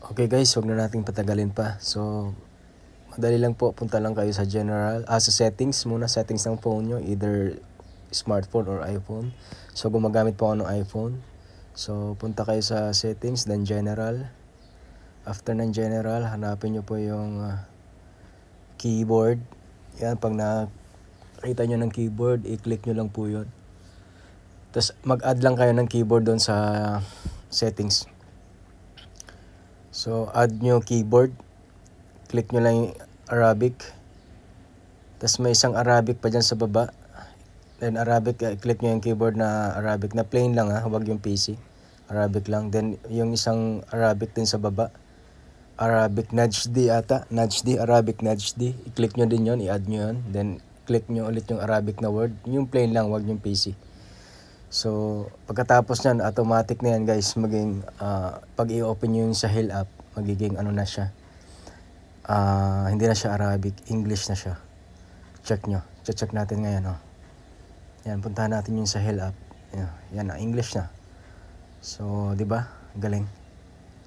Okay guys, huwag na nating patagalin pa. So, madali lang po. Punta lang kayo sa sa settings muna. Settings ng phone nyo. Either smartphone or iPhone. So, gumagamit po ako ng iPhone. So, punta kayo sa settings, then general. After ng general, hanapin nyo po yung keyboard. Yan, pag nakita nyo ng keyboard, i-click nyo lang po yun. Tapos, mag-add lang kayo ng keyboard doon sa settings. So, add nyo keyboard. Click nyo lang yung Arabic. Tapos may isang Arabic pa dyan sa baba. Then Arabic, click nyo yung keyboard na Arabic. Na plain lang huwag yung PC. Arabic lang. Then yung isang Arabic din sa baba. Arabic Najd ata. Najd, Arabic Najd. I-click nyo din yun, i-add nyo yun. Then click nyo ulit yung Arabic na word. Yung plain lang, huwag yung PC. So, pagkatapos nyan, automatic na yan guys, maging, pag i-open nyo yung Sahel app, magiging ano na siya, hindi na siya Arabic, English na siya. Check nyo, check natin ngayon. Yan, puntahan natin yung Sahel app. Yan na, English na. So, di ba? Galing.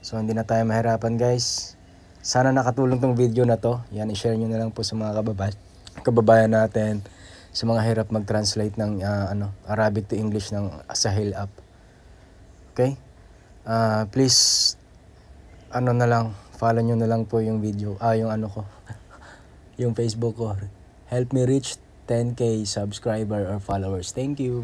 So, hindi na tayo mahirapan guys. Sana nakatulong tong video na to. Yan, i-share nyo na lang po sa mga kababayan natin, sa mga hirap mag-translate ng Arabic to English ng Sahel app. Okay? Please na lang, follow nyo na lang po yung video, yung ko, yung Facebook ko. Help me reach 10k subscriber or followers. Thank you.